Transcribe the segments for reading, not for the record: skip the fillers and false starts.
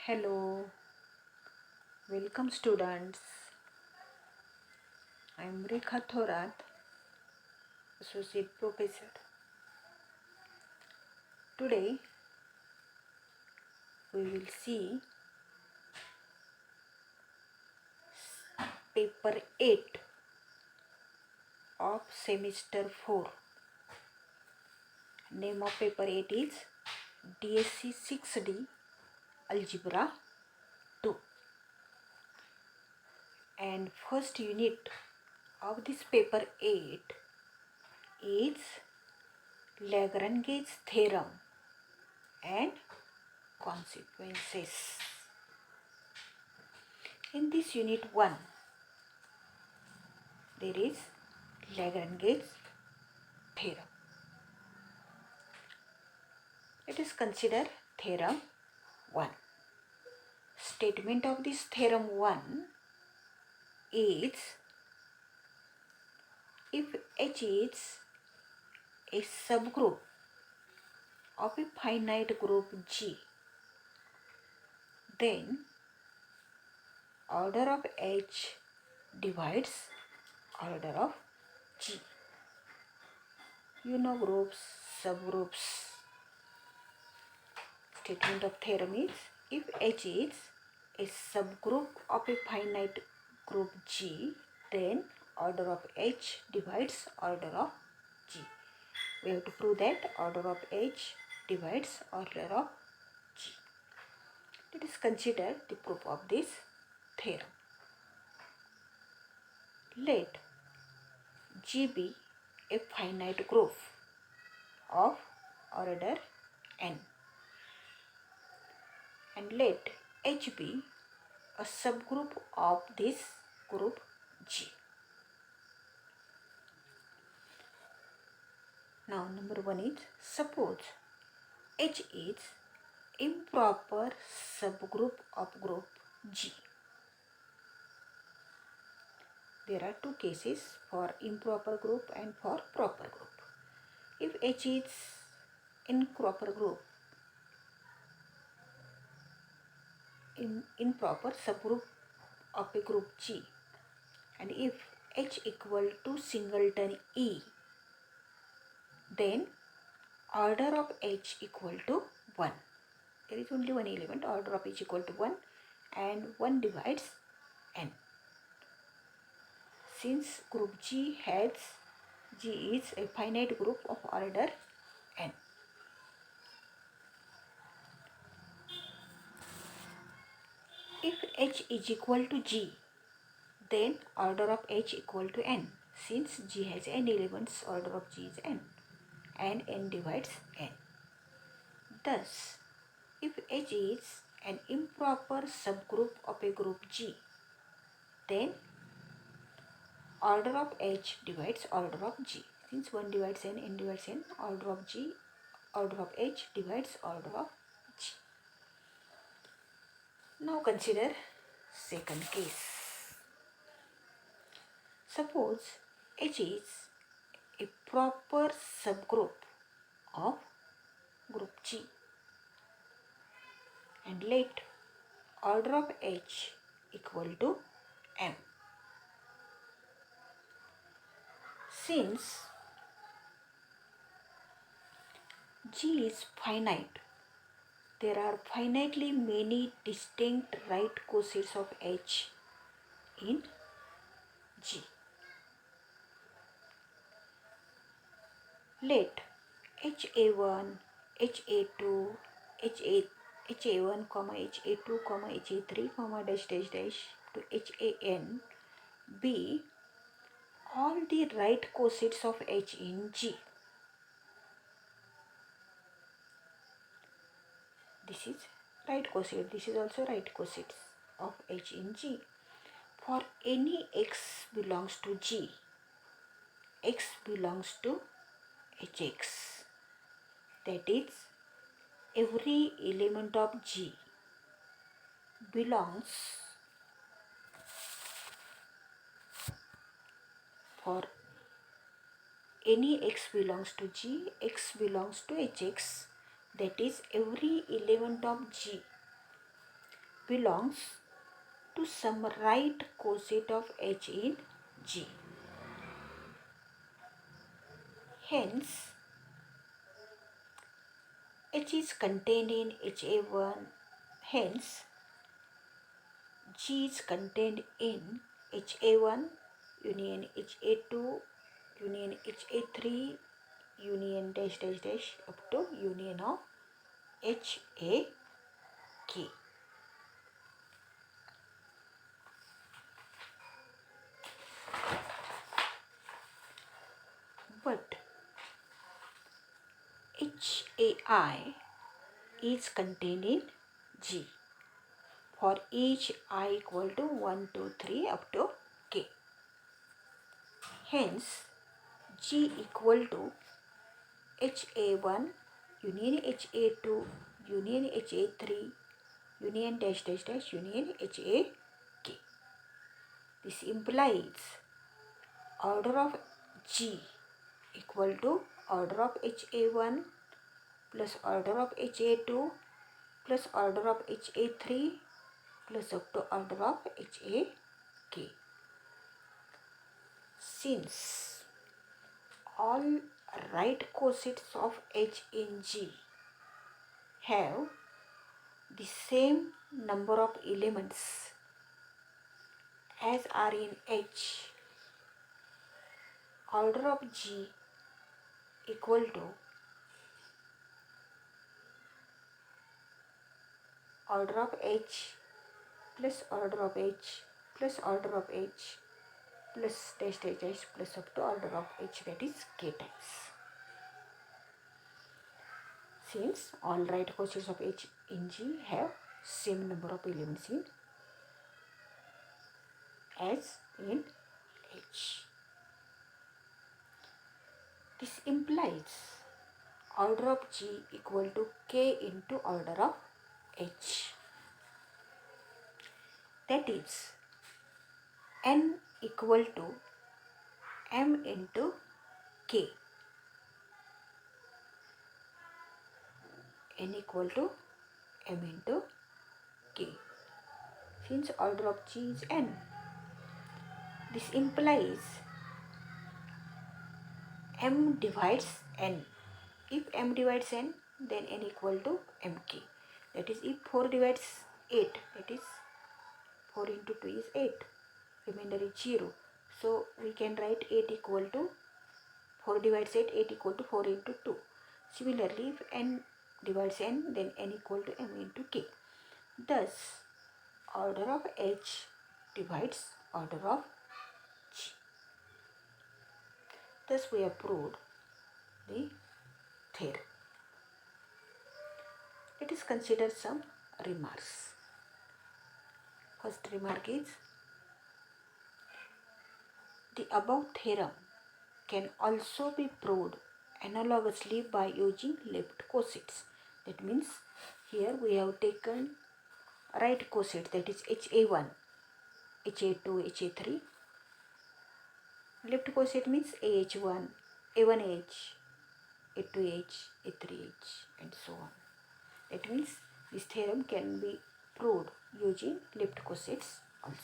Hello, welcome students. I am Rekha Thorat, Associate Professor. Today we will see paper 8 of semester 4. Name of paper 8 is DSC 6D Algebra 2. And first unit of this paper 8 is Lagrange's theorem and consequences. In this unit 1, there is Lagrange's theorem. Let us consider theorem 1. Statement of this theorem 1 is if H is a subgroup of a finite group G, then order of H divides order of G. You know groups, subgroups. Statement of theorem is if H is a subgroup of a finite group G, then order of H divides order of G. We have to prove that order of H divides order of G. Let us consider the proof of this theorem. Let G be a finite group of order n, and let H be a subgroup of this group G. Now number 1 is suppose H is improper subgroup of group G. There are two cases for improper group and for proper group. If H is improper group, improper subgroup of a group G, and if H equal to singleton E, then order of H equal to 1. There is only one element, order of H equal to 1, and 1 divides n. Since group G is a finite group of order n. If H is equal to G, then order of H equal to n. Since G has n elements, order of G is n, and n divides n. Thus, if H is an improper subgroup of a group G, then order of H divides order of G. Since 1 divides n divides n, order of H divides order of G. Now consider second case. Suppose H is a proper subgroup of group G, and let order of H equal to m. Since G is finite, there are finitely many distinct right cosets of H in G. Let HA1, HA2, HA1, HA2, HA3, dash dash dash to HAN be all the right cosets of H in G. This is right coset, this is also right cosets of H in G. For any x belongs to G, x belongs to Hx. That is, every element of G belongs, for any x belongs to G, x belongs to Hx. That is, every element of G belongs to some right coset of H in G. Hence, H is contained in HA1. Hence, G is contained in HA1 union HA2 union HA3 union dash dash dash up to union of HAK. But HAI is contained in G for each I equal to 1, 2, 3 up to K. Hence, G equal to HA1 union HA2 union HA3 union dash dash dash union HAK. This implies order of G equal to order of HA1 plus order of HA2 plus order of HA3 plus up to order of HAK. Since all right cosets of H in G have the same number of elements as are in H, order of G equal to order of H plus order of H plus order of H plus dash dash dash plus up to order of H, that is K times. Since all right cosets of H in G have same number of elements in as in H. This implies order of G equal to K into order of H. That is N equal to M into K. N equal to M into K. Since order of G is N, this implies M divides N. If M divides N, then N equal to Mk. That is, if 4 divides 8, that is 4 into 2 is 8. Remainder is 0. So we can write 8 equal to 4 divides 8, 8 equal to 4 into 2. Similarly, if N divides N, then N equal to M into K. Thus, order of H divides order of G. Thus, we have proved the theorem. Let us consider some remarks. First remark is, the above theorem can also be proved analogously by using left cosets. That means here we have taken right coset, that is HA1, HA2, HA3. Left coset means AH1, A1H, A2H, A3H and so on. That means this theorem can be proved using left cosets also.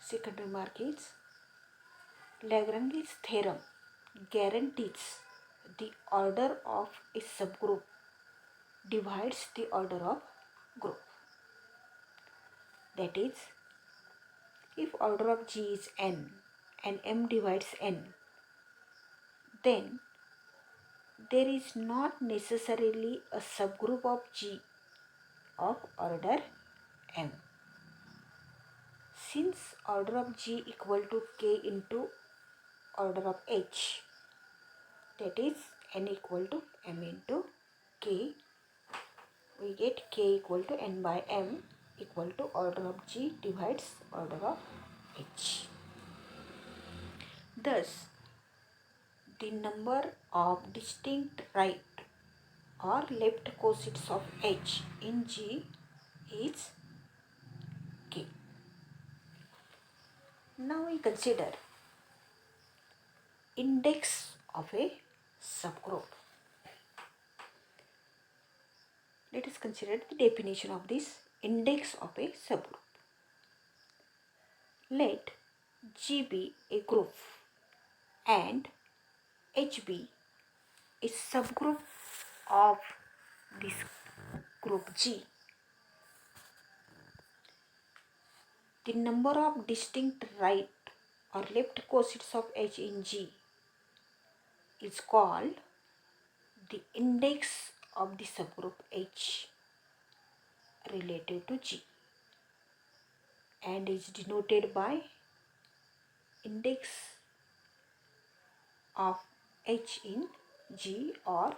Second remark is, Lagrange's theorem guarantees the order of a subgroup divides the order of group. That is, if order of G is n and M divides n, then there is not necessarily a subgroup of G of order M. Since order of G equal to K into order of H, that is n equal to M into K, we get K equal to n by M equal to order of G divides order of H. Thus, the number of distinct right or left cosets of H in G is K. Now we consider index of a subgroup. Let us consider the definition of this index of a subgroup. Let G be a group and H be a subgroup of this group G. The number of distinct right or left cosets of H in G is called the index of the subgroup H relative to G and is denoted by index of H in G or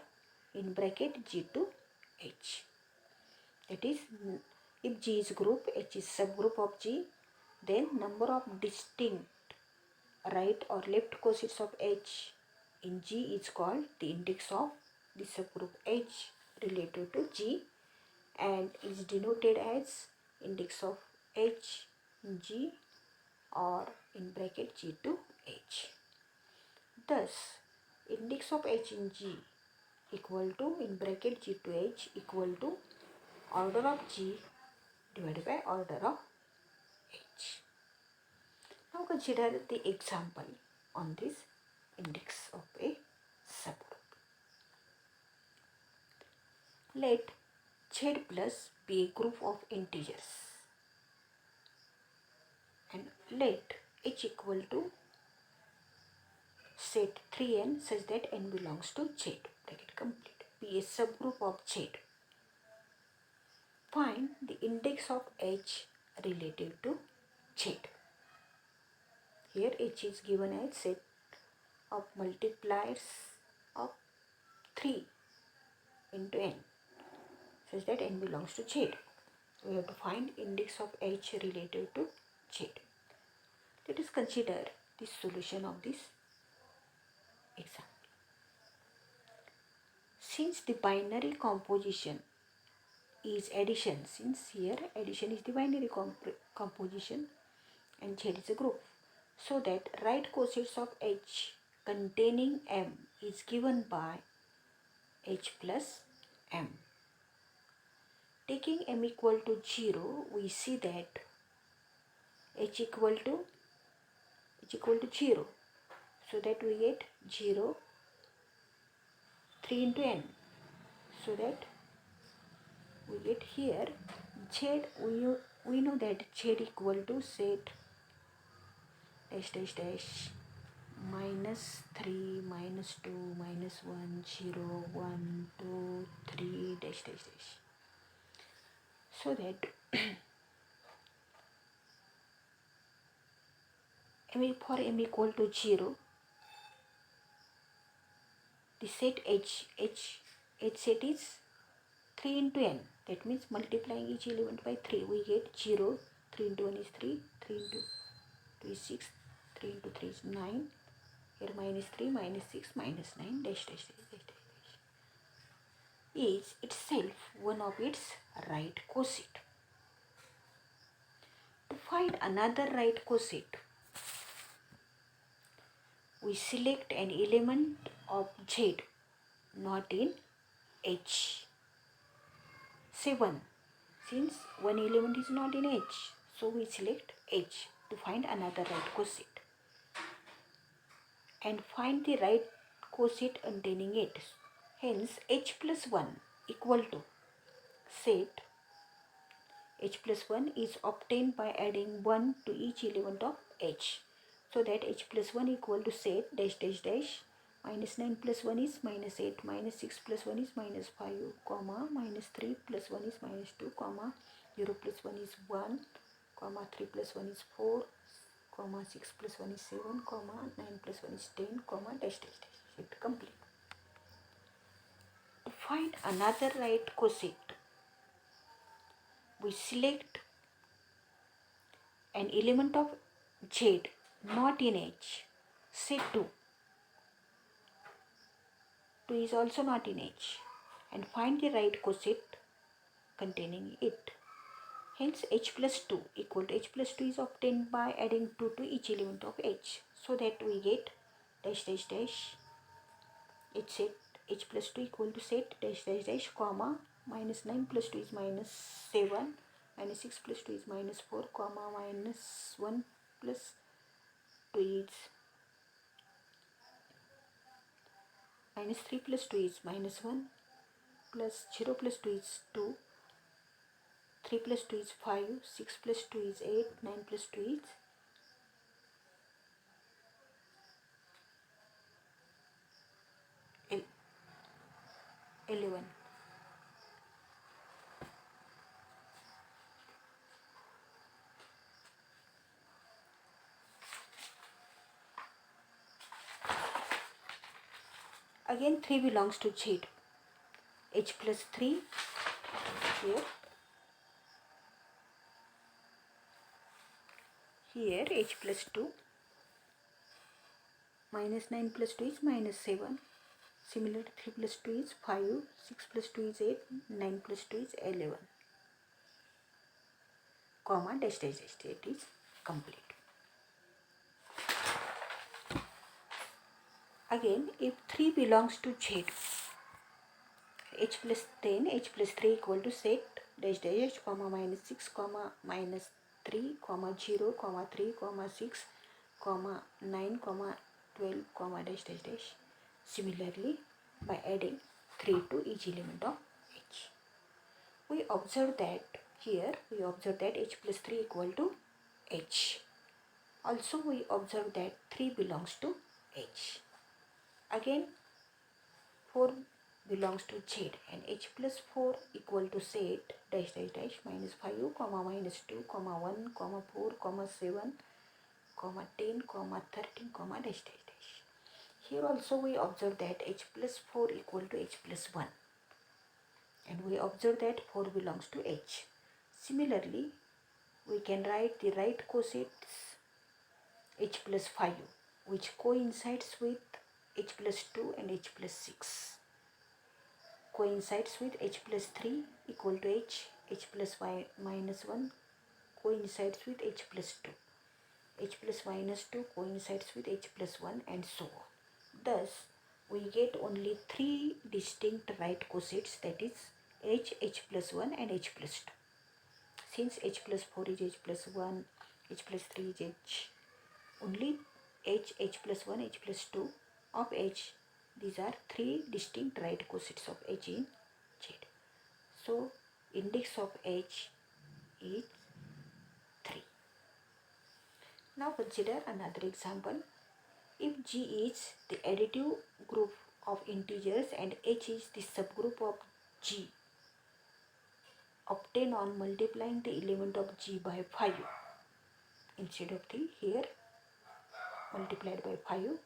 in bracket G to H. That is, if G is group, H is subgroup of G, then number of distinct right or left cosets of H in G is called the index of the subgroup H related to G and is denoted as index of H in G or in bracket G to H. Thus, index of H in G equal to in bracket G to H equal to order of G divided by order of H. Now consider the example on this index of a subgroup. Let Z plus be a group of integers and let H equal to set 3n such that n belongs to Z. Bracket complete. Be a subgroup of Z. Find the index of H relative to Z. Here H is given as set of multipliers of 3 into n such that n belongs to Z. We have to find index of H relative to Z. Let us consider the solution of this example. Since the binary composition is addition, since here addition is the binary composition and Z is a group, so that right cosets of H containing M is given by H plus M. Taking M equal to 0, we see that H equal to 0, so that we get 0, 3 into n, so that we get here Z, we know that Z equal to set dash dash dash minus 3, minus 2, minus 1, 0, 1, 2, 3 dash dash dash, so that for M equal to 0, the set H set is 3 into n. That means multiplying each element by 3, we get 0, 3 into 1 is 3, 3 into 2 is 6, 3 into 3 is 9, here minus 3, minus 6, minus 9, dash dash dash dash dash dash, is itself one of its right coset. To find another right coset, we select an element of Z not in H. Say 1. Since one element is not in H, so we select H to find another right coset and find the right coset containing it. Hence, H plus 1 equal to set H plus 1 is obtained by adding 1 to each element of H. So that H plus 1 equal to set dash dash dash minus 9 plus 1 is minus 8, minus 6 plus 1 is minus 5, comma, minus 3 plus 1 is minus 2, comma, 0 plus 1 is 1, comma, 3 plus 1 is 4, comma, 6 plus 1 is 7, comma, 9 plus 1 is 10, comma, dash dash dash. It complete. To find another right coset, we select an element of Z not in H, say 2. 2 is also not in H, and find the right coset containing it. Hence H plus 2 equal to H plus 2 is obtained by adding 2 to each element of H, so that we get dash dash dash H set H plus 2 equal to set dash dash dash, comma, minus 9 plus 2 is minus 7, minus 6 plus 2 is minus 4, comma minus 1 plus 2 is minus 3 plus 2 is minus 1, plus 0 plus 2 is 2, 3 plus 2 is 5, 6 plus 2 is 8, 9 plus 2 is 11. Again 3 belongs to Z. H plus 3 here. Here H plus 2. Minus 9 plus 2 is minus 7. Similarly 3 plus 2 is 5. 6 plus 2 is 8. 9 plus 2 is 11. Comma dash dash dash. It is complete. Again if 3 belongs to Z. H plus 10, H plus 3 equal to set dash dash comma minus 6 comma minus 3 comma 0 comma 3 comma 6 comma 9 comma 12 comma dash dash dash. Similarly, by adding 3 to each element of H, we observe that here H plus 3 equal to H. Also we observe that 3 belongs to H. Again 4 belongs to Z and H plus 4 equal to set dash dash dash minus 5 comma minus 2 comma 1 comma 4 comma 7 comma 10 comma 13 comma dash dash dash. Here also we observe that H plus 4 equal to H plus 1 and we observe that 4 belongs to H. Similarly, we can write the right cosets H plus 5 which coincides with H plus 2 and H plus 6. Coincides with H plus 3 equal to H plus y minus 1 coincides with H plus 2. H plus minus 2 coincides with H plus 1 and so on. Thus, we get only 3 distinct right cosets, that is H plus 1 and H plus 2. Since H plus 4 is H plus 1, H plus 3 is H, only H plus 1, H plus 2 of H. These are 3 distinct right cosets of H in Z. So, index of H is 3. Now consider another example. If G is the additive group of integers and H is the subgroup of G, obtain on multiplying the element of G by 5. Instead of 3, here multiplied by 5.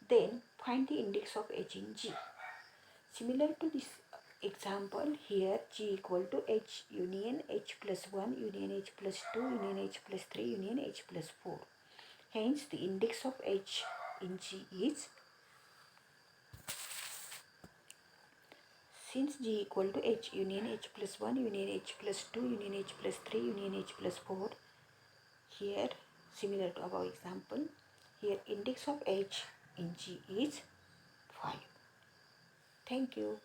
Then find the index of H in G. Similar to this example, here G equal to H union H plus 1 union H plus 2 union H plus 3 union H plus 4. Hence, the index of H in G is, since G equal to H union H plus 1 union H plus 2 union H plus 3 union H plus 4, here similar to our example, here index of H in G is 5. Thank you.